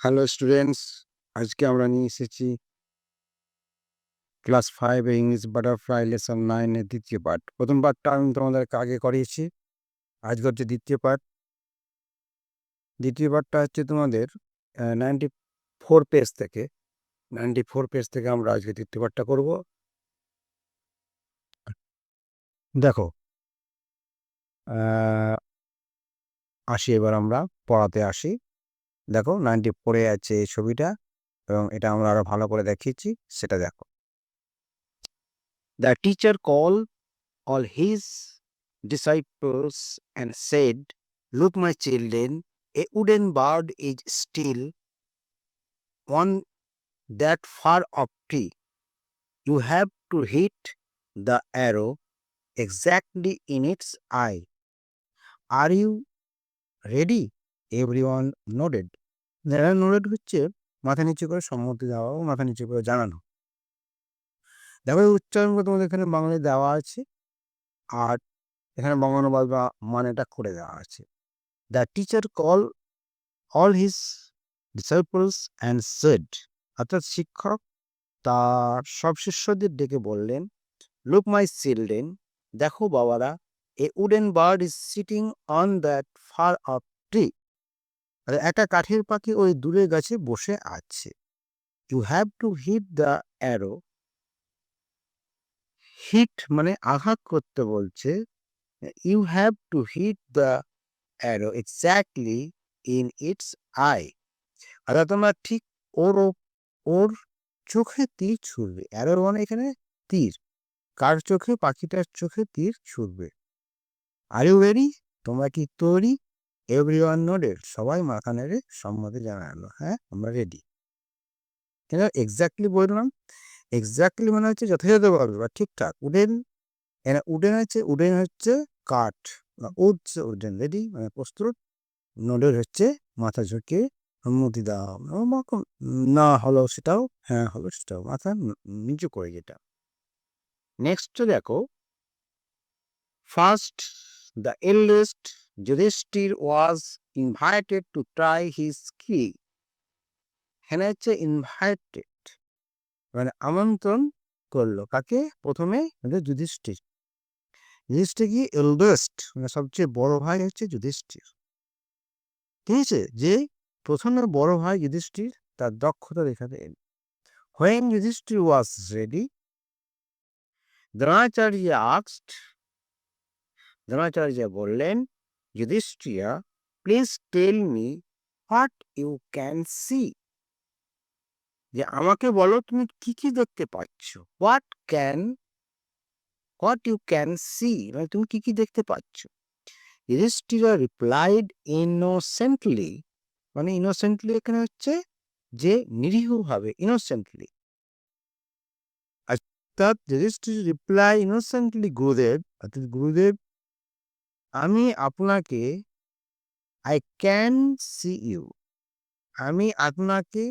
Hello students, আজকে আমরা নিয়ে এসেছি ক্লাস 5 এ ইংলিশ বাটারফ্লাই লেসন 9 এর দ্বিতীয় পার্ট। প্রথম পার্টটা আমি তোমাদেরকে আগে করিয়েছি, আজকে হচ্ছে দ্বিতীয় পার্ট। দ্বিতীয় পার্টটা হচ্ছে তোমাদের 94 পেজ থেকে 94 পেজ থেকে আমরা আজকে দ্বিতীয় পার্টটা করব। দেখো, আসি এবার আমরা পড়াতে আসি। দেখো 94 এ আছে এই ছবিটা এবং এটা আমরা আরো ভালো করে দেখিয়েছি, সেটা দেখো। The teacher call all his disciples and said, "Look, my children, a wooden bird is still on that far off tree. You have to hit the arrow exactly in its eye. Are you ready?" Everyone nodded. যারা nodded হচ্ছে মাথা নিচু করে সম্মতি দেওয়া ও মাথা নিচু করে জানানো। দেখো উচ্চারণগুলো তোমাদের এখানে বাংলায় দেওয়া আছে আর এখানে বঙ্গানুবাদ বা মানেটা করে দেওয়া আছে। The teacher call all his disciples and said, অর্থাৎ শিক্ষক তার সব শিষ্যদের ডেকে বললেন, look my children, দেখো বাবারা, a wooden bird is sitting on that far off tree. একটা কাঠের পাখি ওই দূরের গাছে বসে আছে। You have to hit the arrow. Hit মানে আঘাত করতে বলছে। You have to hit the arrow exactly in its eye. অর্থাৎ তোমরা ঠিক ওর চোখে তীর ছুড়বে। অ্যারো মানে এখানে তীর। কার চোখে? পাখিটার চোখে তীর ছুড়বে। Are you ready? তোমরা কি তৈরি? এভরিওয়ান নোডেড, সবাই মাথা নেড়ে সম্মতি জানালো, হ্যাঁ আমরা রেডি। কেন এক্স্যাক্টলি বললাম? এক্স্যাক্টলি মানে হচ্ছে যথাযথভাবে বা ঠিকঠাক। উডেন হচ্ছে কাঠ, উডেন রেডি মানে প্রস্তুত। নোডের হচ্ছে মাথা ঝুঁকিয়ে সম্মতি দেওয়া না হলো সেটাও, হ্যাঁ হলো সেটাও, মাথা নিচু করে যেটা। নেক্সট দেখো, first the eldest Yudhishthira was invited to try his skill. এখানে হচ্ছে ইনভাইটেড মানে আমন্ত্রণ করলো কাকে? প্রথমে যুধিষ্ঠির। যুধিষ্ঠির কি এল্ডেস্ট মানে সবচেয়ে বড় ভাই হচ্ছে যুধিষ্ঠির, ঠিক আছে? যে প্রথমে বড় ভাই যুধিষ্ঠির তার দক্ষতা দেখাতে এলো। When Yudhishthira was ready, Dronacharya বললেন, Yudhishthira, please tell me what you can see. যে আমাকে বলো তুমি কি কি দেখতে পাচ্ছ। হোয়াট ইউ ক্যান সি মানে তুমি কি কি দেখতে পাচ্ছ। যুধিষ্ঠিরা রিপ্লাইড ইনোসেন্টলি, মানে ইনোসেন্টলি এখানে হচ্ছে যে নিরীহভাবে, ইনোসেন্টলি। অর্থাৎ যুধিষ্ঠির রিপ্লাই ইনোসেন্টলি, গুরুদেব, অর্থাৎ গুরুদেব আমি আপনাকে, আই ক্যান সি ইউ, আমি আপনাকে,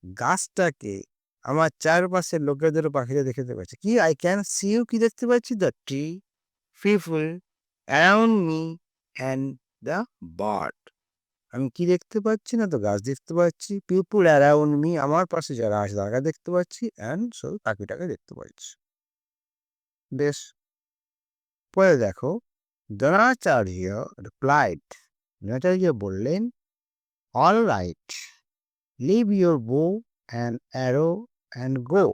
গাছটাকে, আমার চারপাশের লোকেদের পাখিদের দেখতে পাচ্ছি। কি আই ক্যান সি ইউ কি দেখতে পাচ্ছি? The tree, people around me and the bird. আমি কি দেখতে পাচ্ছি? না তো গাছ দেখতে পাচ্ছি। পিপল অ্যারাউন্ড মি আমার পাশে যারা আছে তাকে দেখতে পাচ্ছি, অ্যান্ড সো পাখিটাকে দেখতে পাচ্ছি। বেশ, পরে দেখো, দ্রোণাচার্য রিপ্লাইড, দ্রোণাচার্য বললেন, all right, leave your bow and arrow and go.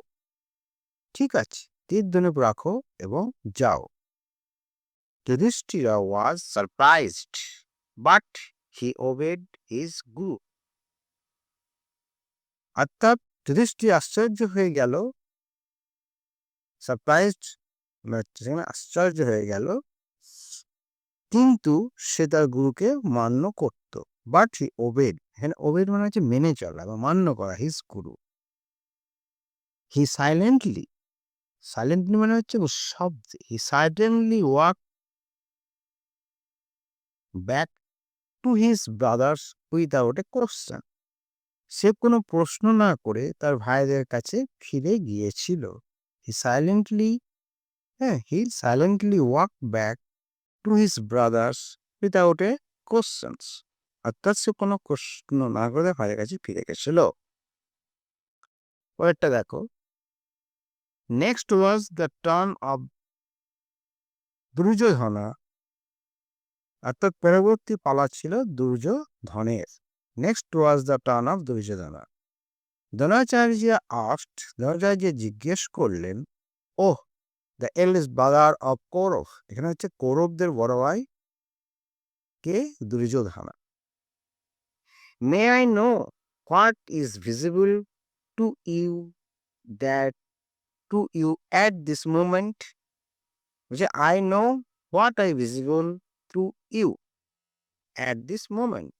ঠিক আছে, তীর ধনুক রাখো এবং যাও। Yudhishthira was surprised but he obeyed his guru. অর্থাৎ যুধিষ্ঠির আশ্চর্য হয়ে গেল, সারপ্রাইজড আশ্চর্য হয়ে গেল, কিন্তু সে তার গুরুকে মান্য করত। বাট হি ওবেড, এখানে ওবেড মানে হচ্ছে মেনে চলা বা মান্য করা, হিজ গুরু। হি সাইলেন্টলি মানে হচ্ছে শব্দে, he silently walk back to his brothers without a question. সে কোনো প্রশ্ন না করে তার ভাইদের কাছে ফিরে গিয়েছিল। He silently walk back to his brothers without a questions. অর্থাৎ সে কোনো প্রশ্ন না করে ঘরের কাছে ফিরে গেছিল। পরেরটা দেখো, next was the turn of Duryodhana, অর্থাৎ পরবর্তী পালা ছিল দুর্যোধনের। Next was the turn of Duryodhana. Dronacharya asked, Dronacharya জিজ্ঞেস করলেন, oh the eldest brother of Kaurava, এখানে হচ্ছে কৌরবদের বড় ভাই কে? Duryodhana. May I know what is visible to you that to you at this moment, বলছে I know what I visible to you at this moment.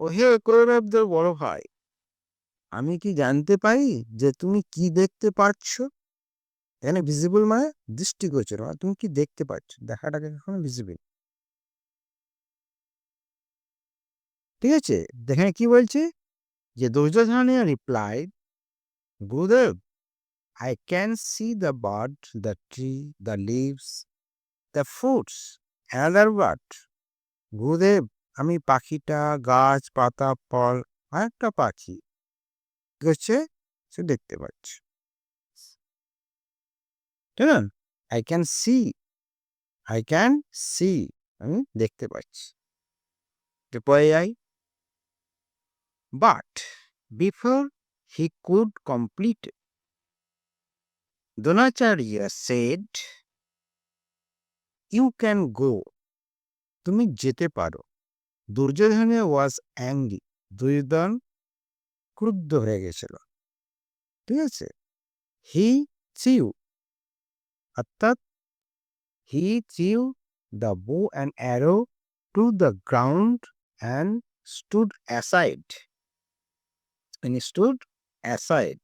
ও হে কৌরবদের বড় ভাই, আমি কি জানতে পারি যে তুমি কি দেখতে পাচ্ছ? এখানে ভিজিবল মানে দৃষ্টিগোচর, মানে তুমি কি দেখতে পাচ্ছ, দেখাটাকে কখনো ভিজিবল। ঠিক আছে, এখানে কি বলছে যে দুর্যোধনা রিপ্লাইড, গুরুদেব I can see the bird, the tree, the leaves, the fruits, another bird. গুরুদেব, আমি পাখিটা, গাছ, পাতা, ফল, আরেকটা পাখি কি হচ্ছে সে দেখতে পাচ্ছি। ঠিক না? I can see, I can see, আমি দেখতে পাচ্ছি। পরে যাই, but before he could complete it, Dronacharya said, you can go, তুমি যেতে পারো। দুর্যোধন ওয়াজ অ্যাংরি, দুর্যোধন ক্রুদ্ধ হয়ে গেছিল। ঠিক আছে, হি থ্রিউ, অর্থাৎ he threw the bow and arrow to the ground and stood aside, stood aside.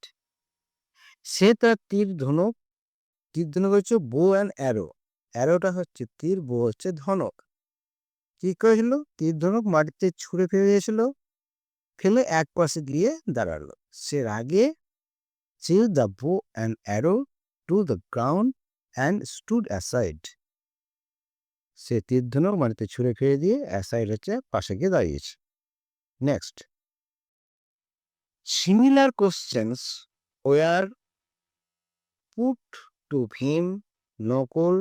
সে তার তীর ধনুক হচ্ছে বো অ্যান্ড অ্যারো, অ্যারোটা হচ্ছে তীর, বো হচ্ছে ধনুক। কি করেছিল? তীর ধনুক মাটিতে ছুঁড়ে ফেলে দিয়েছিল, ফেলে এক পাশে গিয়ে দাঁড়ালো। সে আগে threw the bow and arrow to the ground and stood aside. সে তীর ধনুক মাটিতে ছুঁড়ে ফেলে দিয়ে অ্যাসাইড হচ্ছে পাশে গিয়ে দাঁড়িয়েছে। Next, similar questions were put to Bhim, Nakul,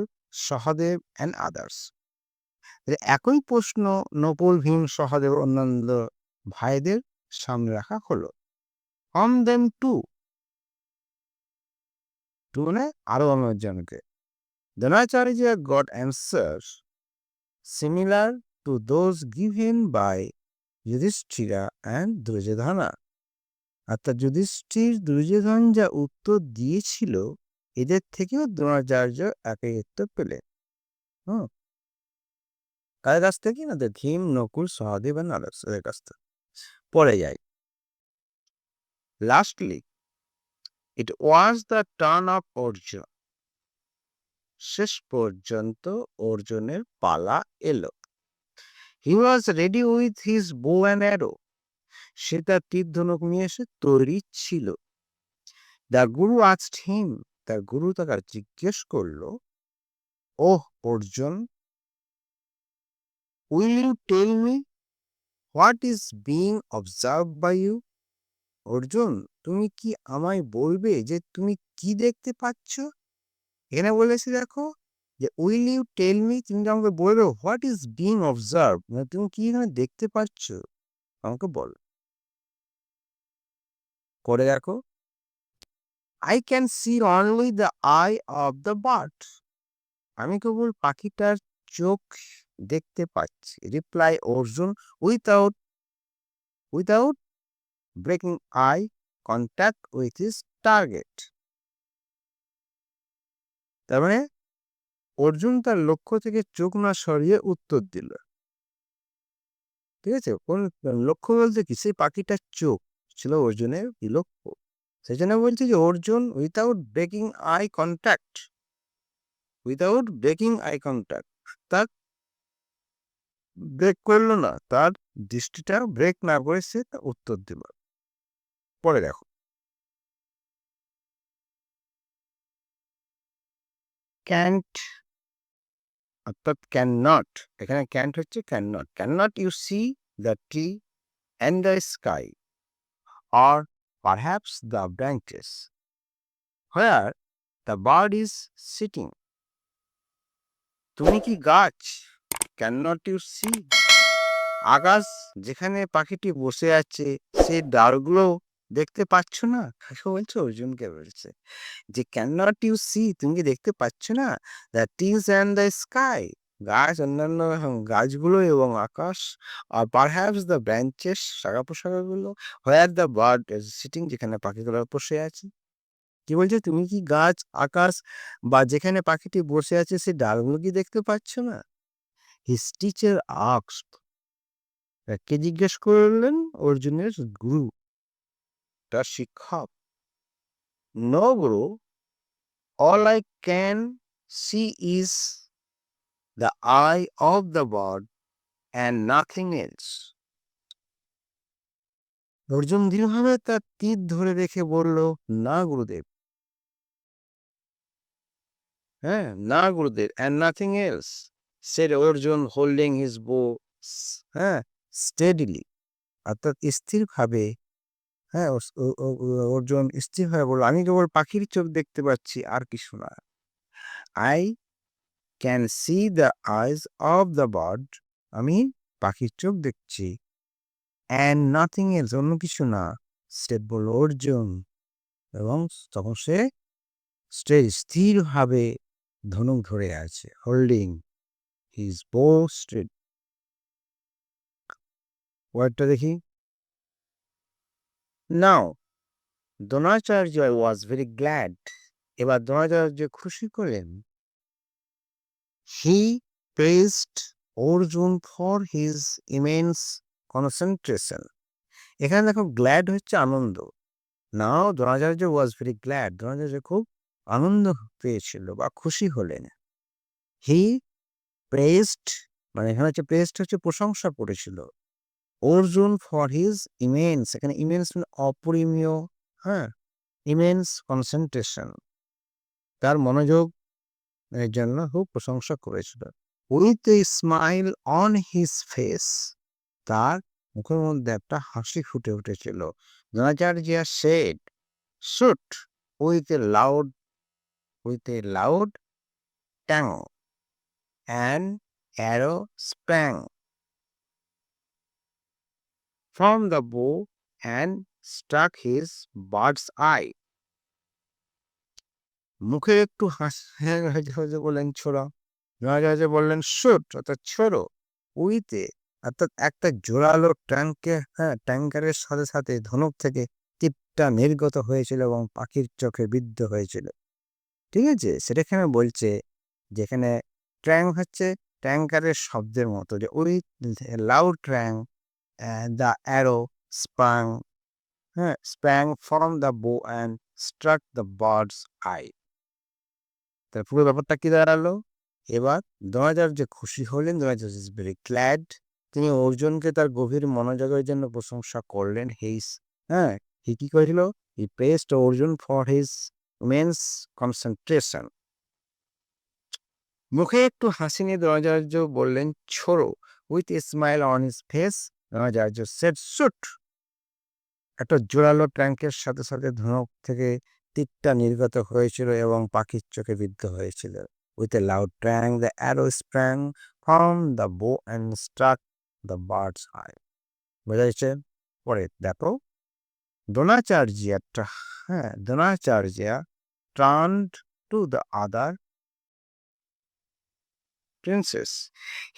Sahadev and others. একই প্রশ্ন নকুল, ভীম, সহদেব অন্যান্য ভাইদের সামনে রাখা হলো। on them too, মানে আরো অন্যজনকে। Dronacharya got answers similar to those given by Yudhishthira and Duryodhana. অর্থাৎ যুধিষ্ঠির, দুর্যোধন যা উত্তর দিয়েছিল এদের থেকেও দ্রোণাচার্য একই উত্তর পেলেন। কার কাছ থেকে? না, ভীম, নকুল, সহদেব এন্ড আদার্স এর কাছ থেকে। পরে যাই, lastly it was the turn of Arjun. শেষ পর্যন্ত অর্জুনের পালা এলো। He was ready with his bow and arrow. সে তার তীর ধনুক নিয়ে এসে তৈরি ছিল। দ্য গুরু আস্কড হিম, তার গুরু তাকে জিজ্ঞেস করলো, oh Arjun, will you tell me what is being observed by you? Arjun, তুমি কি আমায় বলবে যে তুমি কি দেখতে পাচ্ছ? এখানে বলেছে দেখো যে উইল ইউ টেল মি, তুমি আমাকে বলবে হোয়াট ইজ বিং অবজার্ভ, মানে তুমি কি এখানে দেখতে পাচ্ছ আমাকে বল। করে দেখো, I can see only the eye of the bird. আমি কেবল পাখিটার চোখ দেখতে পাচ্ছি। Reply Arjun without breaking eye contact with his target. তার মানে অর্জুন তার লক্ষ্য থেকে চোখ না সরিয়ে উত্তর দিল। ঠিক আছে, কোন লক্ষ্য বলতে কি? সেই পাখিটার চোখ ছিল অর্জুনের লক্ষ্য। সেই জন্য বলছি যে Arjun without breaking eye contact, তার ব্রেক করলো না, তার দৃষ্টিটা ব্রেক না করে সে উত্তর দিল। পরে দেখো, ক্যান্ট অর্থাৎ ক্যান নট, এখানে ক্যান্ট হচ্ছে can not. Can not you see the tree and the sky, or perhaps the branches where the bird is sitting. তুমি কি গাছ? Cannot you see? আকাশ যেখানে পাখিটি বসে আছে সেই ডালগুলো দেখতে পাচ্ছ না? কাকে বলছে? অর্জুনকে বলছে যে ক্যানট ইউ সি, তুমি কি দেখতে পাচ্ছ না? The trees and the sky, গাছ, অন্যান্য গাছগুলো এবং আকাশ, আর পারহ্যাপস দ্য ব্রাঞ্চেস, শাখা প্রশাখাগুলো, where the bird is sitting, যেখানে পাখিগুলো বসে আছে। কি বলছে? তুমি কি গাছ, আকাশ বা যেখানে পাখিটি বসে আছে সেই ডালগুলো কি দেখতে পাচ্ছ না? হিজ টিচার আস্কড, কে জিজ্ঞেস করলেন? অর্জুনের গুরু, তার শিক্ষক। No Guru, all I can see is the eye of the bird and nothing else. Arjun দৃঢ়ভাবে তার তীর ধরে রেখে বলল, না গুরুদেব, হ্যাঁ, না গুরুদেব, and nothing else, said Arjun holding his bow, হ্যাঁ, steadily, অর্থাৎ স্থিরভাবে, হ্যাঁ, অর্জুন স্থিরভাবে বলল, আমি কেবল পাখির চোখ দেখতে পাচ্ছি, আর কিছু না। I can see the eyes of the bird, আমি পাখির চোখ দেখছি, and nothing else, অন্য কিছু না, said বলল অর্জুন, এবং তখন সে স্থিরভাবে ধনুক ধরে আছে, হোল্ডিং হিজ বো স্ট্রেট। ওয়ার্ডটা দেখি। Now Dronacharya was very glad, এবার দ্রোণাচার্য খুশি করলেন। He praised Arjun for his immense concentration. এখানে দেখো গ্ল্যাড হচ্ছে আনন্দ। Now Dronacharya was very glad, Dronacharya খুব আনন্দ পেয়েছিল বা খুশি হলেন। হি প্রেজড, মানে এখানে হচ্ছে প্রেজড হচ্ছে প্রশংসা করেছিল, অর্জুন ফর হিজ ইমেন্স, এখানে ইমেন্স মানে অপরিমেয়, হ্যাঁ, ইমেন্স কনসেন্ট্রেশন, তার মনোযোগ এর জন্য খুব প্রশংসা করেছিল। With a smile on his face, তার মুখের মধ্যে একটা হাসি ফুটে উঠেছিল। Dronacharya said, shoot with a loud twang and arrow sprang from the bow and struck his bird's eye. মুখে একটু হাসি বললেন ছোড়া, দ্রোণাচার্য বললেন শুট, অর্থাৎ ছোড়ো, উইতে, অর্থাৎ একটা জোরালো ট্যাঙ্কারের সাথে সাথে ধনুক থেকে তীরটা নির্গত হয়েছিল এবং পাখির চোখে বিদ্ধ হয়েছিল। ঠিক আছে, সেটা এখানে বলছে যেখানে ট্র্যাং হচ্ছে ট্যাঙ্কারের শব্দের মতো, যে উইথ লাউড ট্র্যাং দ্য অ্যারো স্প্রাং, হ্যাঁ, sprang from the bow and struck the bird's eye. তার পুরো ব্যাপারটা কি দাঁড়ালো? এবার দ্রোণাচার্য খুশি হলেন, দ্রোণাচার্য ইজ ভেরি গ্ল্যাড, তিনি অর্জুনকে তার গভীর মনোযোগের জন্য প্রশংসা করলেন। হ্যাঁ, হি কি করেছিল? He praised Arjun for his immense concentration. মুখে একটু হাসি নিয়ে দ্রোণাচার্য বললেন ছোড়ো, with a smile on his face Dronacharya said shoot, একটা জোরালো ট্যাঙ্কের সাথে সাথে ধনুক থেকে তীরটা নির্গত হয়েছিল এবং পাখির চোখে বিদ্ধ হয়েছিল। With a loud twang the arrow sprang from the bow and struck the bird's eye. বোঝা যাচ্ছে? পরে দেখো, Dronacharya turned to the other princess.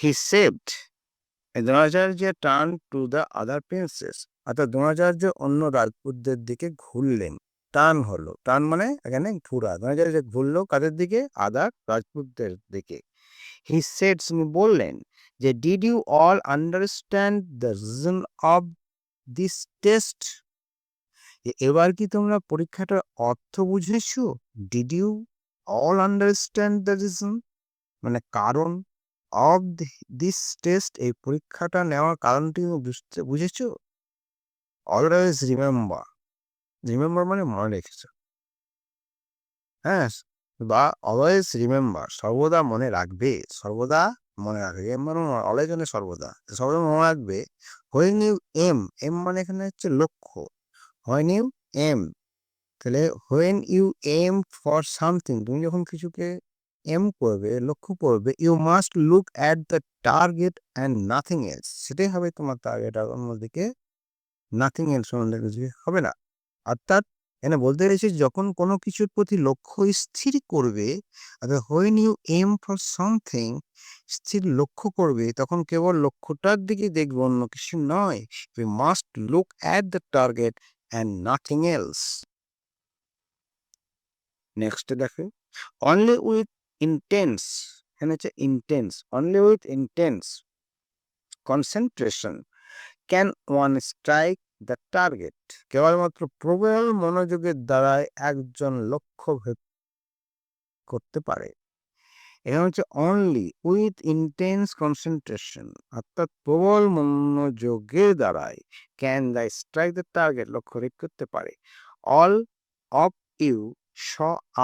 He saved. Dronacharya turned to the other princess, অর্থাৎ দ্রোণাচার্য অন্য রাজপুতদের দিকে ঘুরলেন। টার্ন হলো, টার্ন মানে এখানে ঘুরা, দ্রোণাচার্য ঘুরলো কাদের দিকে? আদার রাজপুতদের দিকে। হি সেড, তিনি বললেন যে did you all understand the reason of this test, এবার কি তোমরা পরীক্ষাটার অর্থ বুঝেছো? Did you all understand the reason, মানে কারণ, অফ দিস টেস্ট, এই পরীক্ষাটা নেওয়ার কারণটি বুঝেছো? অলওয়েজ রিমেম্বার, রিমেম্বার মানে মনে রেখেছো, হ্যাঁ, বা অলওয়েজ রিমেম্বার, সর্বদা মনে রাখবে, সর্বদা মনে রাখবে, এম মানে অলওয়েজ মানে সর্বদা, সর্বদা মনে রাখবে হোয়েন ইউ এম, এম মানে এখানে হচ্ছে লক্ষ্য, হোয়েন ইউ এম, তাহলে when you aim for something, তুমি যখন কিছুকে এম করবে, লক্ষ্য করবে, you must look at the target and nothing else, সেটাই হবে তোমার টার্গেট, আর অন্যদিকে নাথিং এলস, অন্য কিছু হবে না। অর্থাৎ এখানে বলতে চাইছি যখন কোনো কিছুর প্রতি লক্ষ্য স্থির করবে, অর্থাৎ when you aim for something, স্থির লক্ষ্য করবে, তখন কেবল লক্ষ্যটার দিকে দেখবে, অন্য কিছু নয়। We must look at the target and nothing else. Next দেখো, অনলি উইথ ইন্টেন্স, এখানে হচ্ছে intense, only with intense concentration can one strike the target, কেবলমাত্র প্রবল মনোযোগের দ্বারাই একজন লক্ষ্য ভেদ করতে পারে। এখানে হচ্ছে অনলি উইথ ইন্টেন্স কনসেন্ট্রেশন, অর্থাৎ প্রবল মনোযোগের দ্বারাই can the strike the target, লক্ষ্য ভেদ করতে পারে। All of you saw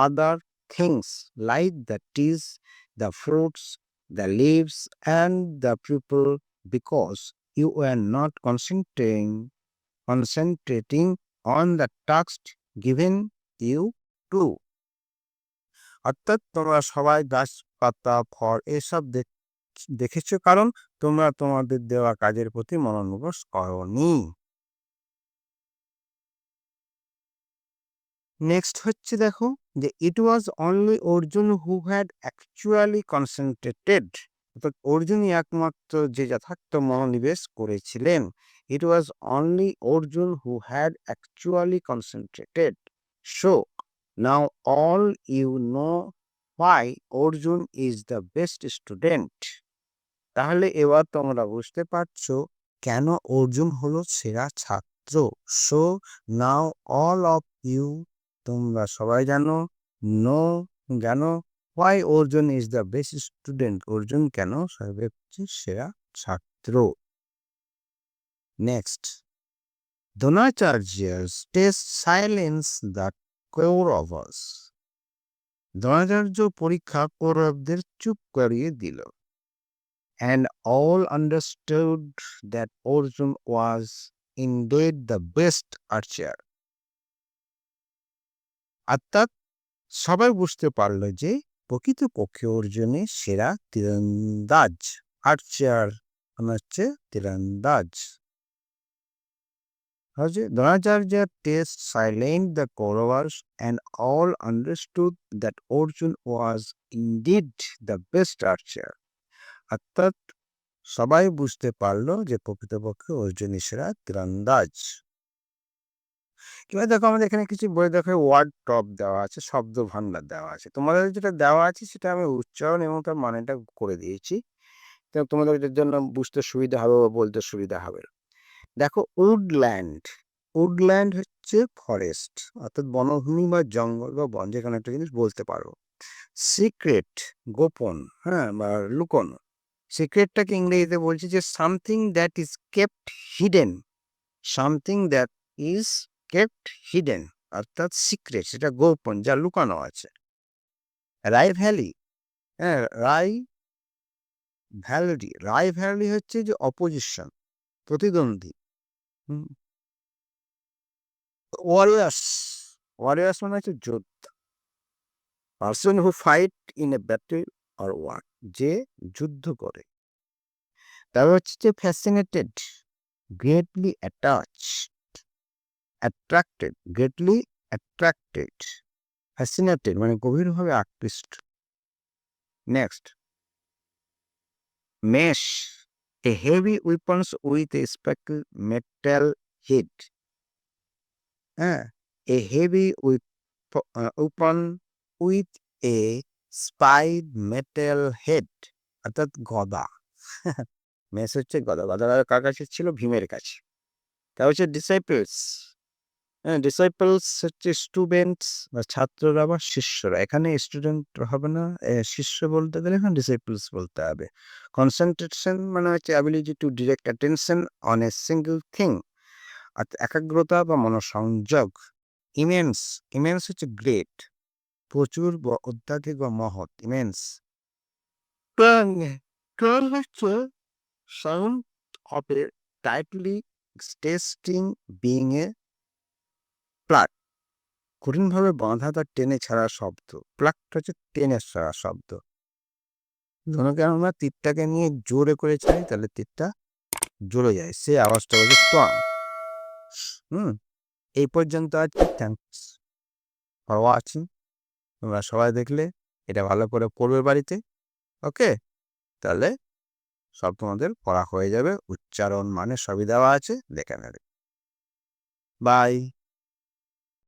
other things like the trees, the fruits, the leaves and the people because you were not concentrating on the task given you to, অর্থাৎ তোমরা সবাই গাছপাতা ফল এসব দেখেছো, কারণ তোমরা তোমাদের দেওয়া কাজের প্রতি মনোনিবেশ করনি। নেক্সট হচ্ছে দেখো যে it was only Arjun who had actually concentrated, অর্থাৎ অর্জুনই একমাত্র যে যথার্থ মনোনিবেশ করেছিলেন। It was only Arjun who had actually concentrated. So now all you know why Arjun is the best student, তাহলে এবার তোমরা বুঝতে পারছো কেন অর্জুন হলো সেরা ছাত্র। So now all of you, তোমরা সবাই জানো, নো জানো, why Arjun is the best student, Arjun কেন সর্বোচ্চ সেরা ছাত্র। Next, Dronacharya's test silence the Kauravas, Dronacharya পরীক্ষা কৌরবদের চুপ করিয়ে দিল। And all understood that Arjun was indeed the best archer. অর্থাৎ সবাই বুঝতে পারলো যে প্রকৃতপক্ষে অর্জুনের সেরা তীরন্দাজ, আর্চার মানে হচ্ছে তীরন্দাজ। Dronacharya test silenced the Kauravas and all understood that Arjun was indeed the best archer. অর্থাৎ সবাই বুঝতে পারলো যে প্রকৃতপক্ষে অর্জুনই সেরা তীরন্দাজ। এবার দেখো আমাদের এখানে কিছু বই দেখো ওয়ার্ড টপ দেওয়া আছে, শব্দ ভান্ডার দেওয়া আছে। তোমাদের যেটা দেওয়া আছে সেটা আমি উচ্চারণ এবং তার মানেটা করে দিয়েছি, তো তোমাদের জন্য বুঝতে সুবিধা হবে বা বলতে সুবিধা হবে। দেখো উডল্যান্ড, উডল্যান্ড হচ্ছে ফরেস্ট, অর্থাৎ বনভূমি বা জঙ্গল বা বন, যেখানে একটা জিনিস বলতে পারো। সিক্রেট গোপন, হ্যাঁ, বা লুকোনো। সিক্রেটটাকে ইংরেজিতে বলছে যে something that is kept hidden, something that is kept hidden, অর্থাৎ সিক্রেট সেটা গোপন, যা লুকানো আছে। রাই ভ্যালি, হ্যাঁ, রাই ভ্যালি, রাই ভ্যালি হচ্ছে যে অপোজিশন, প্রতিদ্বন্দ্বী। ওয়ারিয়ার্স, ওয়ারিয়ার্স মানে হচ্ছে যোদ্ধা, person who fight in a battle or war, যে যুদ্ধ করে। তারপর হচ্ছে যে fascinated, greatly attached, attracted, greatly attracted, fascinated মানে গভীরভাবে আকৃষ্ট। Next, mace, a heavy weapons with a spiked metal head, হ্যাঁ, a heavy weapon with a spiked metal head, অর্থাৎ গদা। মেস হচ্ছে গদা, গদা কার কাছে ছিল? ভীমের কাছে। তা হচ্ছে ডিসাইপলস, হ্যাঁ, ডিসাইপলস হচ্ছে স্টুডেন্টস বা ছাত্ররা বা শিষ্যরা, এখানে স্টুডেন্ট হবে না, শিষ্য বলতে গেলে এখানে ডিসাইপলস বলতে হবে। কনসেন্ট্রেশন মানে হচ্ছে ability to direct attention on a single thing, অর্থাৎ একাগ্রতা বা মনোসংযোগ। ইমেন্স, ইমেন্স হচ্ছে গ্রেট, প্রচুর বা অত্যাধিক বা মহৎ, ইমেন্স। কার হচ্ছে sound of a tightly stretching being a plug, কঠিনভাবে বাঁধা তার টেনে ছাড়া শব্দ। প্লাগটা হচ্ছে টেনে ছাড়া শব্দ। ধনুকে আমরা তীরটাকে নিয়ে জোরে করে ছাড়ি, তাহলে তীরটা জ্বলে যায়, সে আওয়াজটা হচ্ছে টং। এই পর্যন্ত আছে। Thanks for watching. তোমরা সবাই দেখলে এটা ভালো করে পড়বে বাড়িতে। ওকে, তাহলে সব তোমাদের পড়া হয়ে যাবে, উচ্চারণ মানে সবই দেওয়া আছে, দেখে নেবে। বাই।